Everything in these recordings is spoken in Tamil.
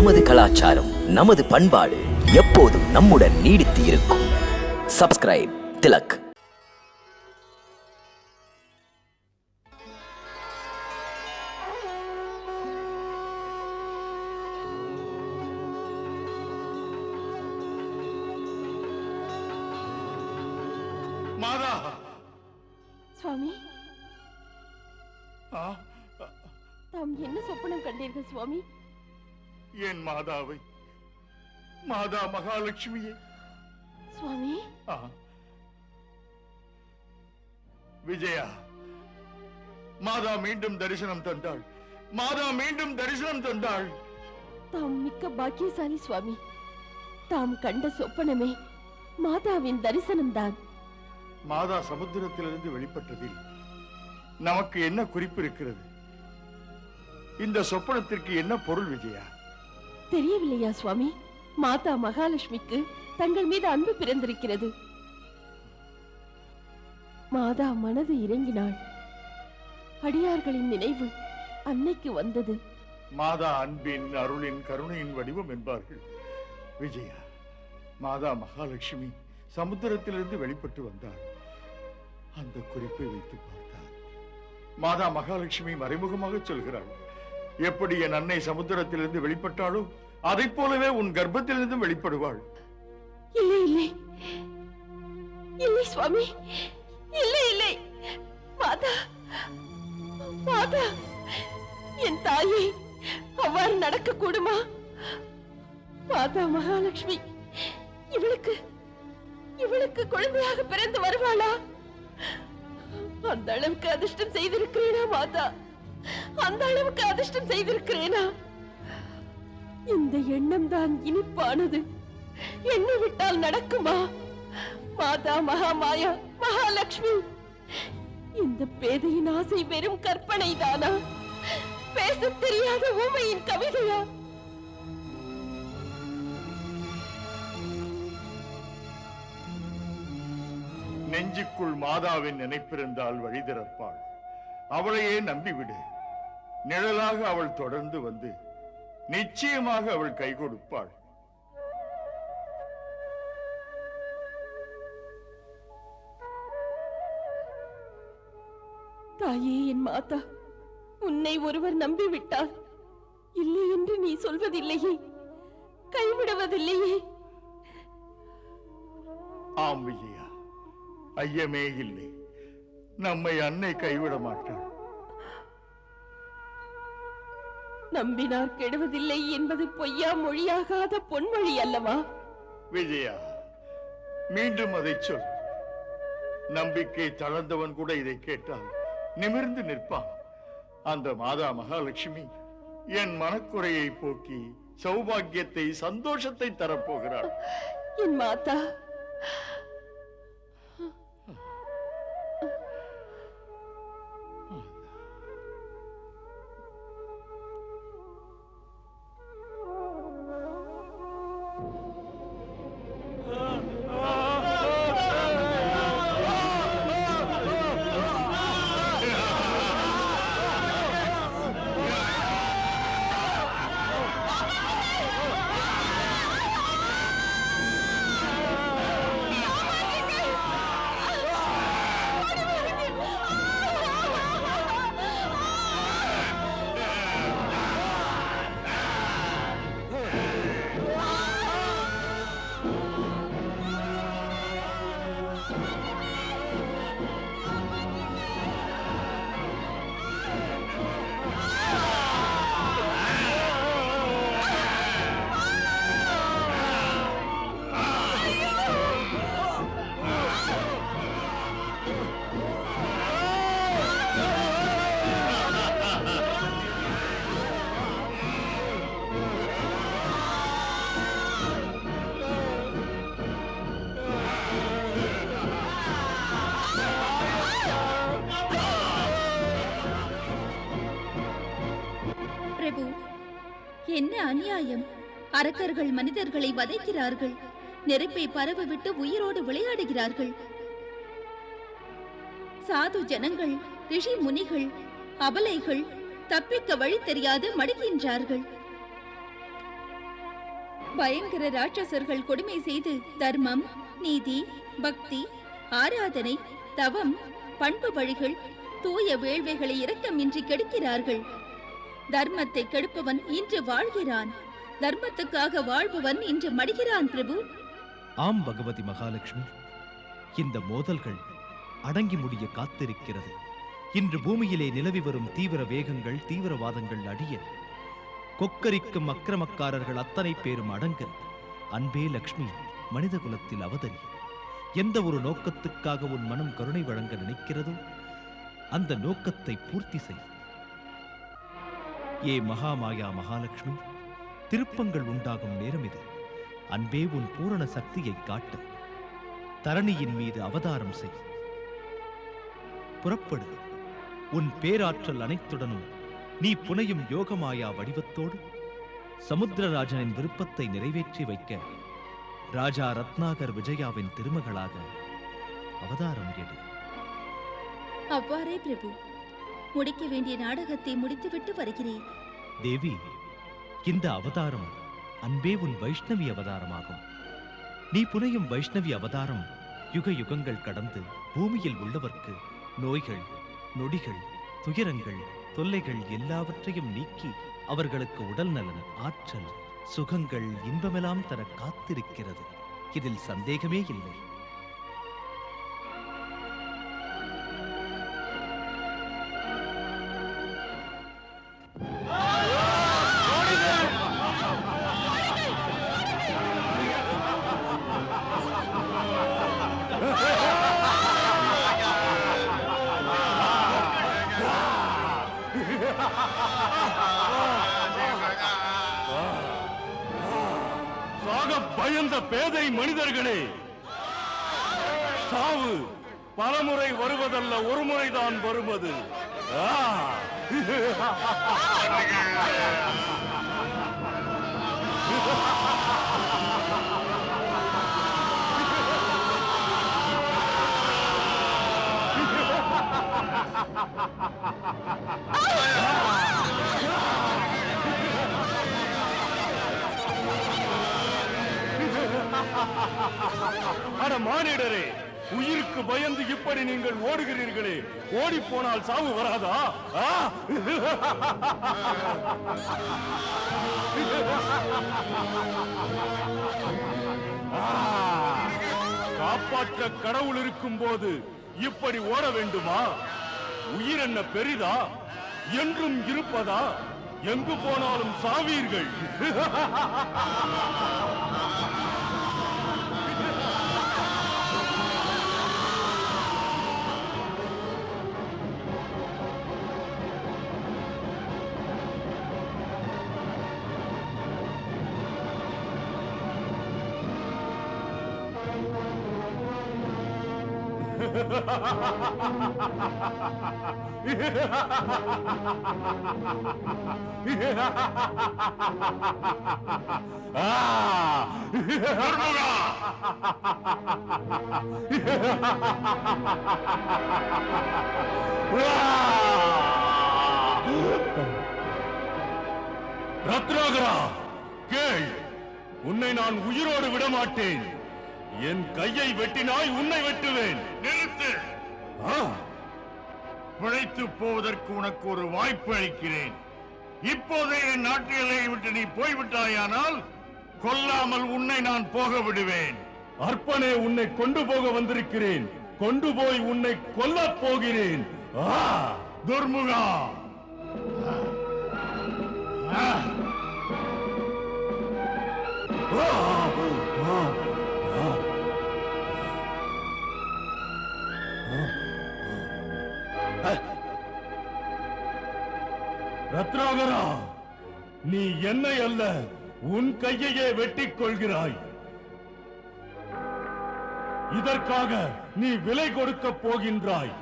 நமது கலாச்சாரம், நமது பண்பாடு எப்போதும் நம்முடன் நீடித்து இருக்கும். சப்ஸ்கிரைப் திலக். மாதா. சுவாமி, தாம் என்ன சொப்பனம் கண்டீர்கள் சுவாமி? என் மாதாவை, மாதா மகாலட்சுமியே. சுவாமி, விஜயா, மாதா மீண்டும் தரிசனம் தந்தாள். மாதா மீண்டும் தரிசனம் தந்தாள். தாம் மிக்க பாக்கியசாலி சுவாமி. தாம் கண்ட சொப்பனமே மாதாவின் தரிசனம்தான். மாதா சமுத்திரத்திலிருந்து வெளிப்பட்டதில் நமக்கு என்ன குறிப்பு இருக்கிறது? இந்த சொப்பனத்திற்கு என்ன பொருள் விஜயா? தெரியவில்லையா சுவாமி? மாதா மகாலட்சுமிக்கு தங்கள் மீது அன்பு பிறந்திருக்கிறது. மாதா மனது இறங்கினாள். அடியார்களின் நினைவு அன்னைக்கு வந்தது. மாதா அன்பின், அருளின், கருணையின் வடிவம் என்பார்கள். விஜயா, மாதா மகாலட்சுமி சமுத்திரத்திலிருந்து வெளிப்பட்டு வந்தார். அந்த குறிப்பை வைத்து பார்த்தார். மாதா மகாலட்சுமி மறைமுகமாக சொல்கிறாள், எப்படி என் அன்னை சமுத்திரத்திலிருந்து வெளிப்பட்டாளோ அதை போலவே உன் கர்ப்பத்திலிருந்து வெளிப்படுவாள். இல்லை இல்லை இல்லை சுவாமி, இல்லை இல்லை. மாதா, மாதா, என் தாயை அவ்வாறு நடக்க கூடுமா? மாதா மகாலட்சுமி இவளுக்கு இவளுக்கு குழந்தையாக பிறந்து வருவாளா? அந்த அளவுக்கு அதிர்ஷ்டம் செய்திருக்கிறேனா மாதா? அந்த அளவுக்கு அதிர்ஷ்டம் செய்திருக்கிறேனா? இந்த எண்ணம் தான் இனிப்பானது. எண்ணி விட்டால் நடக்குமா? மாதா மகாமாயா மகாலட்சுமி, இந்த பேதையின் ஆசை வெறும் கற்பனை தானா? பேச தெரியாத ஊமையின் கவிதையா? நெஞ்சுக்குள் மாதாவின் நினைப்பிருந்தால் வழி திறப்பாள். அவளையே நம்பிவிடு. நிழலாக அவள் தொடர்ந்து வந்து நிச்சயமாக அவள் கை கொடுப்பாள். தாயே, என் மாதா, உன்னை ஒருவர் நம்பிவிட்டார். இல்லை என்று நீ சொல்வதில்லையே, கைவிடுவதில்லையே. ஆம் விஜயா, ஐயமே இல்லை. நம்மை அன்னை கைவிட மாட்டாள். நம்பினார் கெடுவதில்லை என்பது பொய்யா மொழியாகாத பொன்மொழி அல்லவா? விஜயா, மீண்டும் அதை சொல். நம்பிக்கை தளர்ந்தவன் கூட இதை கேட்டால் நிமிர்ந்து நிற்பான். அந்த மாதா மகாலட்சுமி என் மனக்குறையை போக்கி சௌபாகியத்தை, சந்தோஷத்தை தரப்போகிறாள். என் மாதா, பிரபு, என்ன அநியாயம்! அரக்கர்கள் மனிதர்களை வதைக்கிறார்கள். நெருப்பை பரவ விட்டு உயிரோடு விளையாடுகிறார்கள். சாது ஜனங்கள், ரிஷி முனிகள், அபலைகள் தப்பிக்க வழி தெரியாது மடிக்கின்றார்கள். பயங்கர ராட்சசர்கள் கொடுமை செய்து தர்மம், நீதி, பக்தி, ஆராதனை, தவம், பண்பு வழிகள், தூய வேள்வைகளை இரக்கமின்றி கெடுக்கிறார்கள். தர்மத்தை கெடுப்பவன் இன்று வாழ்கிறான், தர்மத்துக்காக வாழ்பவன் இன்று மடிகிறான் பிரபு. ஆம் பகவதி மகாலட்சுமி, இந்த மோதல்கள் அடங்கி முடிய காத்திருக்கிறது. இன்று பூமியிலே நிலவி வரும் தீவிர வேகங்கள், தீவிரவாதங்கள் அடிய, கொக்கரிக்கும் அக்கிரமக்காரர்கள் அத்தனை பேரும் அடங்க, அன்பே லக்ஷ்மி மனித குலத்தில் அவதரி. எந்த ஒரு நோக்கத்துக்காக உன் மனம் கருணை வழங்க நினைக்கிறதோ அந்த நோக்கத்தை பூர்த்தி செய். ஏ மகாமாயா மகாலட்சுமி, திருப்பங்கள் உண்டாகும் நேரம் இது. அன்பே உன் பூரண சக்தியை காட்ட தரணியின் மீது அவதாரம் செய். புறப்படு. உன் பேராற்றல் அனைத்துடனும் நீ புனையும் யோகமாயா வடிவத்தோடு சமுத்திரராஜனின் விருப்பத்தை நிறைவேற்றி வைக்க ராஜா ரத்னாகர் விஜயாவின் திருமகளாக அவதாரம் எடு. அவ்வாறே பிரபு, முடிக்க வேண்டிய நாடகத்தை முடித்துவிட்டு வருகிறேன். தேவி, இந்த அவதாரம் அன்பே உன் வைஷ்ணவி அவதாரமாகும். நீ புனையும் வைஷ்ணவி அவதாரம் யுக யுகங்கள் கடந்து பூமியில் உள்ளவர்க்கு நோய்கள், நொடிகள், துயரங்கள், தொல்லைகள் எல்லாவற்றையும் நீக்கி அவர்களுக்கு உடல் நலன், ஆற்றல், சுகங்கள், இன்பமெல்லாம் தர காத்திருக்கிறது. இதில் சந்தேகமே இல்லை. சாக பயந்த பேதை மனிதர்களே, சாவு பலமுறை வருவதல்ல, ஒரு முறைதான் வருவது. அட மானிடரே, உயிருக்கு பயந்து இப்படி நீங்கள் ஓடுகிறீர்களே, ஓடி போனால் சாவு வராதா? காப்பாற்ற கடவுள் இருக்கும் போது இப்படி ஓட வேண்டுமா? உயிர் என்ன பெரிதா? என்றும் இருப்பதா? எங்கு போனாலும் சாவீர்கள். ரத்னாகரா, கேள், உன்னை நான் உயிரோடு விடமாட்டேன். என் கையை வெட்டினாய், உன்னை வெட்டுவேன். நிறுத்து. பிழைத்து போவதற்கு உனக்கு ஒரு வாய்ப்பு அளிக்கிறேன். இப்போதே என் நாட்டு எல்லையை விட்டு நீ போய்விட்டாயானால் கொல்லாமல் உன்னை நான் போக விடுவேன். அற்பனே, உன்னை கொண்டு போக வந்திருக்கிறேன். கொண்டு போய் உன்னை கொல்லப் போகிறேன். துர்முகா, ரத்னாகரா, நீ என்னை அல்ல, உன் கையையே வெட்டிக் கொள்கிறாய். இதற்காக நீ விலை கொடுக்கப் போகின்றாய்.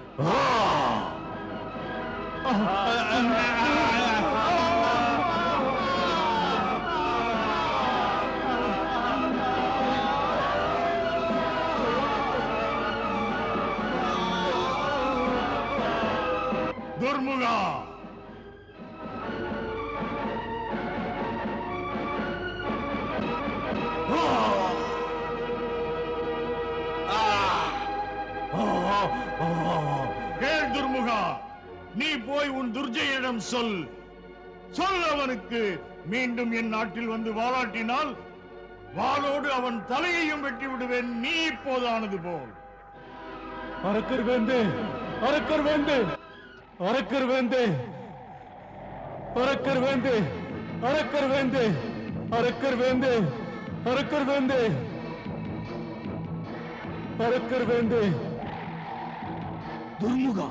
துர்முகா, நீ போய் உன் துர்ஜையிடம் சொல். அவனுக்கு மீண்டும் என் நாட்டில் வந்து வாலாட்டினால் வாளோடு அவன் தலையையும் வெட்டி விடுவேன். நீ இப்போதானது போல். அரக்கர் வேந்தே, அரக்கர் வேந்தே, அரக்கர் வேந்தே, அரக்கர் வேந்தே, அரக்கர் வேந்தே, அரக்கர் வேந்தே, அரக்கர் வேந்தே, அரக்கர் வேந்தே. துர்முகா,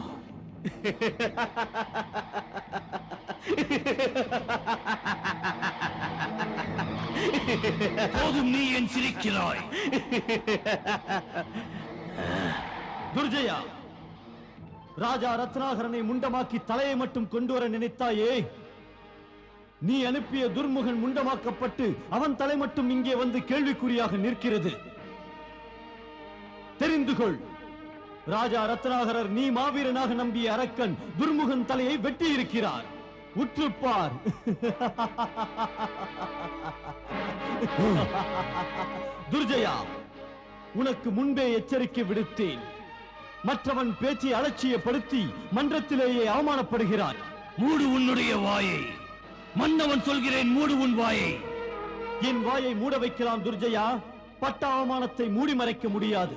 போதும், நீ ஏன் சிரிக்கிறாய்? துர்ஜயா, ராஜா ரத்னாகரனை முண்டமாக்கி தலையை மட்டும் கொண்டு வர நினைத்தாயே? நீ அனுப்பிய துர்முகன் முண்டமாக்கப்பட்டு அவன் தலை மட்டும் இங்கே வந்து கேள்விக்குறியாக நிற்கிறது. தெரிந்து கொள், ராஜா ரத்னாகரர் நீ மாவீரனாக நம்பிய அரக்கன் துர்முகன் தலையை வெட்டி இருக்கிறார். உற்றுப்பார். துர்ஜயா, உனக்கு முன்பே எச்சரிக்கை விடுத்தேன். மற்றவன் பேச்சை அலட்சியப்படுத்தி மன்றத்திலேயே அவமானப்படுகிறார். மூடு உன்னுடைய வாயை. மன்னவன் சொல்கிறேன், மூடு உன் வாயை. என் வாயை மூட வைக்கலாம் துர்ஜயா, பட்ட அவமானத்தை மூடி மறைக்க முடியாது.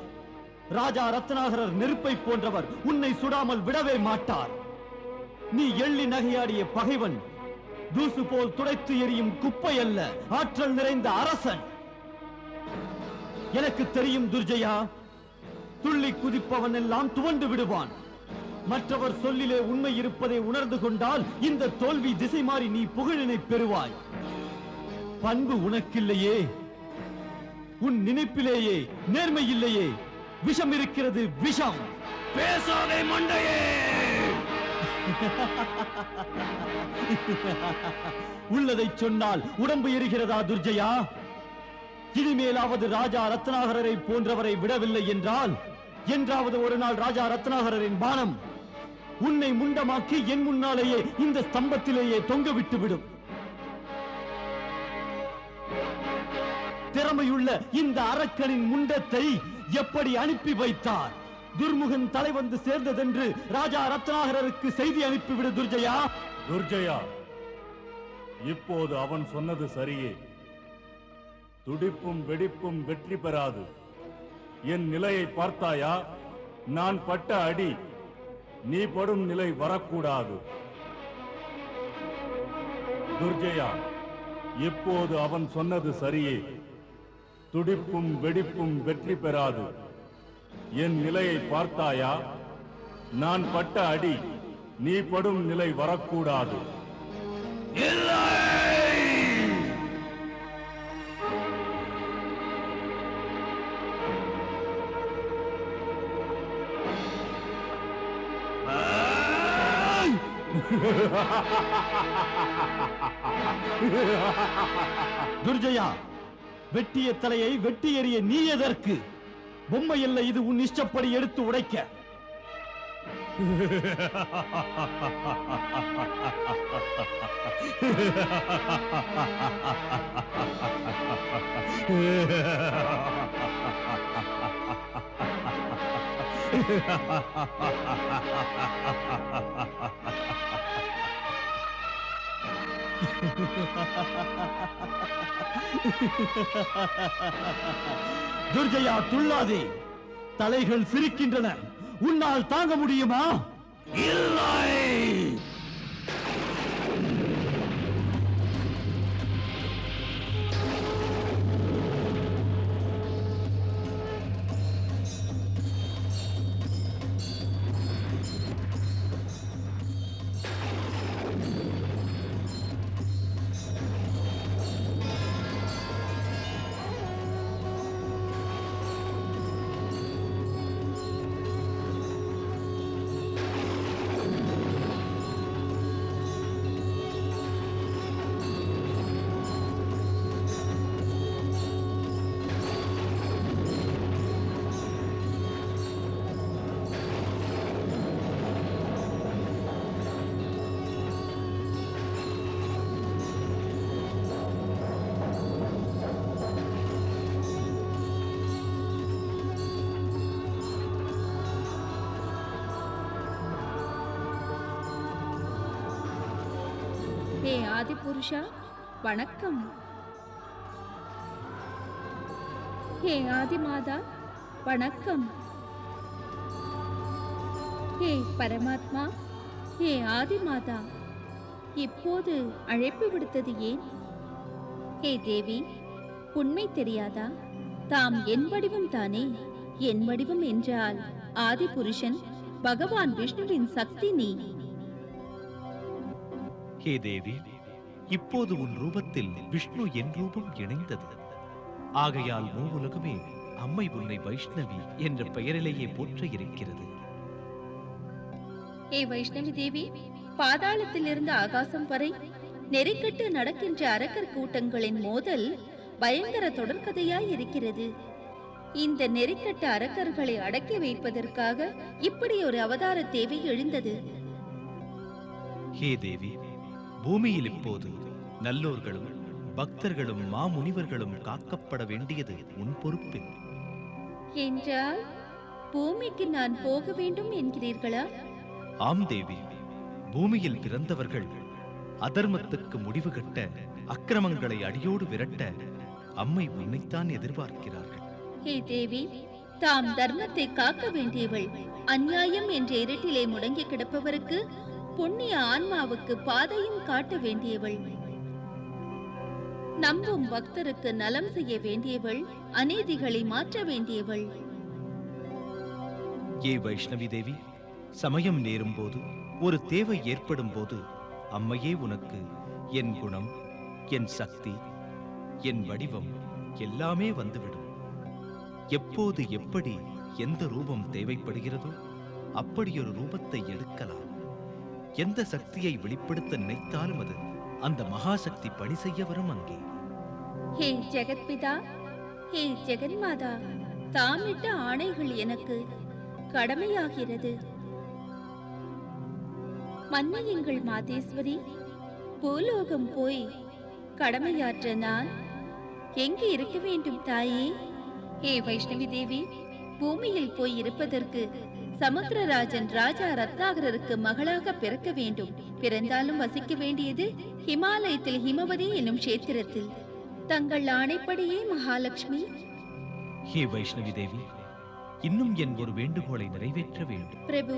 ராஜா ரத்னாகரர் நெருப்பை போன்றவர், உன்னை சுடாமல் விடவே மாட்டார். நீ எள்ளி நகையாடிய பகைவன் தூசு போல் துடைத்து எரியும் குப்பை அல்ல, ஆற்றல் நிறைந்த அரசன். எனக்கு தெரியும் துர்ஜயா, துள்ளி குதிப்பவன் எல்லாம் துவண்டு விடுவான். மற்றவர் சொல்லிலே உண்மை இருப்பதை உணர்ந்து கொண்டால் இந்த தோல்வி திசை மாறி நீ புகழினை பெறுவாய். பண்பு உனக்கில்லையே, உன் நினைப்பிலேயே நேர்மை இல்லையே. விஷம் இருக்கிறது, விஷம். பேசாதே மண்டையே. உள்ளதை சொன்னால் உடம்பு எரிகிறதா துர்ஜயா? இனிமேலாவது ராஜா ரத்னாகரரை போன்றவரை விடவில்லை என்றால் என்றாவது ஒரு நாள் ராஜா ரத்னாகரரின் பானம் உன்னை முண்டமாக்கி என் முன்னாலேயே இந்த ஸ்தம்பத்திலேயே தொங்க விட்டுவிடும். திறமையுள்ள இந்த அரக்கனின் முண்டத்தை எப்படி அனுப்பி வைத்தார்? துர்முகன் தலை வந்து சேர்ந்ததென்று ராஜா ரத்னாகரருக்கு செய்தி அனுப்பிவிடு துர்ஜயா. துர்ஜயா, இப்போது அவன் சொன்னது சரியே. துடிப்பும் வெடிப்பும் வெற்றி பெறாது. என் நிலையை பார்த்தாயா? நான் பட்ட அடி நீ படும் நிலை வரக்கூடாது. துர்ஜயா, இப்போது அவன் சொன்னது சரியே. துடிப்பும் வெடிப்பும் வெற்றி பெறாது. என் நிலையை பார்த்தாயா? நான் பட்ட அடி நீ படும் நிலை வரக்கூடாது. துர்ஜயா, வெட்டிய தலையை வெட்டி எறிய நீ எதற்கு? பொம்மை அல்ல இது, உன் இஷ்டப்படி எடுத்து உடைக்க. துர்ஜயா, துள்ளாதே. தலைகள் சிரிக்கின்றன. உன்னால் தாங்க முடியுமா? இல்லை. ஆதிபுருஷா வணக்கம். ஹே ஆதிமாதா வணக்கம். ஹே பரமாத்மா, ஹே ஆதிமாதா, இப்போது அழைப்பு விடுத்தது ஏன்? ஹே தேவி, உண்மை தெரியாதா? தாம் என் வடிவம் தானே. என் வடிவம் என்றால் ஆதிபுருஷன் பகவான் விஷ்ணுவின் சக்தி நீ. ஹே தேவி, இப்போது உன் ரூபத்தில் விஷ்ணு என் ரூபம் இணைந்தது. ஆகையால் மூவுலகுமே அம்மை உன்னை வைஷ்ணவி என்ற பெயரிலேயே போற்ற இருக்கிறது. ஹே வைஷ்ணவி தேவி, பாதாளத்திலிருந்து ஆகாசம் வரை நெறிக்கட்டு நடக்கின்ற அரக்கர் கூட்டங்களின் மோதல் பயங்கர தொடர்கதையாய் இருக்கிறது. இந்த நெறிக்கட்ட அரக்கர்களை அடக்கி வைப்பதற்காக இப்படி ஒரு அவதார தேவை எழுந்தது. ஹே தேவி, பூமியில் இப்போது நல்லோர்களும் பக்தர்களும் மாமுனிவர்களும் காக்கப்பட வேண்டியது உன் பொறுப்பு. என்றால் பூமிக்கு நான் போக வேண்டும் என்கிறீர்களா? ஆம் தேவி, பூமியில் பிறந்தவர்கள் அதர்மத்துக்கு முடிவு கட்ட, அக்கிரமங்களை அடியோடு விரட்ட அம்மை உன்னைத்தான் எதிர்பார்க்கிறார்கள். ஹே தேவி, தாம் தர்மத்தை காக்க வேண்டியவள். அநியாயம் என்ற இருட்டிலே முடங்கி கிடப்பவருக்கு, புண்ணிய ஆன்மாவுக்கு பாதையும் காட்ட வேண்டியவள். நம்பும் பக்தருக்கு நலம் செய்ய வேண்டியவள், அநீதிகளை மாற்ற வேண்டியவள். ஏ வைஷ்ணவி தேவி, சமயம் நேரும் போது, ஒரு தேவை ஏற்படும் போது அம்மையே உனக்கு என் குணம், என் சக்தி, என் வடிவம் எல்லாமே வந்துவிடும். எப்போது எப்படி எந்த ரூபம் தேவைப்படுகிறதோ அப்படியொரு ரூபத்தை எடுக்கலாம். எந்த சக்தியை வெளிப்படுத்த நினைத்தாலும் அது அந்த மகாசக்தி பணி செய்ய வரும் அங்கே. ஹே ஜெகத்பிதா, ஹே ஜெகன்மாதா, தாமிட்ட ஆணைகள் எனக்கு கடமையாகிறது. மன்னியுங்கள் மாதேஸ்வரி, பூலோகம் போய் கடமையாற்ற நான் எங்கு இருக்க வேண்டும் தாயே? ஹே வைஷ்ணவி தேவி, பூமியில் போய் இருப்பதற்கு சமுத்திரராஜன் ராஜா ரத்னாகரருக்கு மகளாக பிறக்க வேண்டும். பிறந்தாலும் வசிக்க வேண்டியது ஹிமாலயத்தில் ஹிமவதி என்னும் கஷேத்திரத்தில். தங்கள் ஆணைப்படியே மகாலட்சுமி. ஹே வைஷ்ணவி தேவி, இன்னும் என் ஒரு வேண்டுகோளை நிறைவேற்ற வேண்டும். பிரபு,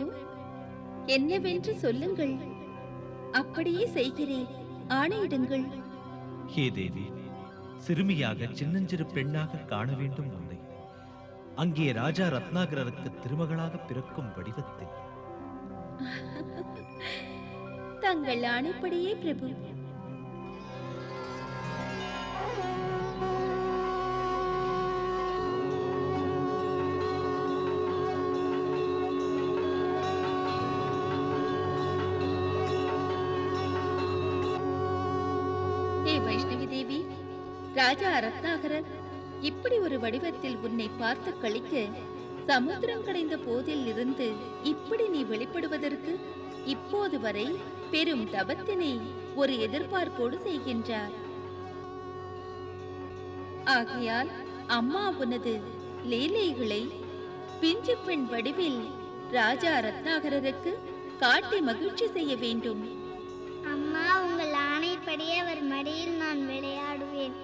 என்னவென்று சொல்லுங்கள், அப்படியே செய்கிறேன். ஆணையிடுங்கள். ஹே தேவி, சிறுமியாக சின்னஞ்சிறு பெண்ணாக காண வேண்டும் உன்னை. அங்கே ராஜா ரத்னாகரருக்கு திருமகளாக பிறக்கும் வடிவத்தில். தங்கள் ஆணைப்படியே பிரபு. ஹே வைஷ்ணவி தேவி, ராஜா ரத்னாகரர் இப்படி ஒரு வடிவத்தில் உன்னை பார்த்து கழிக்க, சமுத்திரம் கடைந்த போதில் இருந்து இப்படி நீ வெளிப்படுவதற்கு இப்போது வரை பெரும் தவத்தினை ஒரு எதிர்பார்ப்போடு செய்கின்றார். ஆகையால் அம்மா உனது லீலைகளை பிஞ்சு பெண் வடிவில் ராஜா ரத்னாகரருக்கு காட்டி மகிழ்ச்சி செய்ய வேண்டும். அம்மா, உங்கள் ஆணைப்படி அவர் மடியில் நான் விளையாடுவேன்.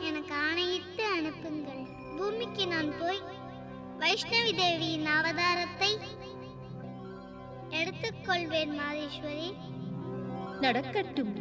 எனக்கு ஆணையிட்டு அனுப்புங்கள். பூமிக்கு நான் போய் வைஷ்ணவி தேவியின் அவதாரத்தை எடுத்துக்கொள்வேன் மாதேஸ்வரி. நடக்கட்டும்.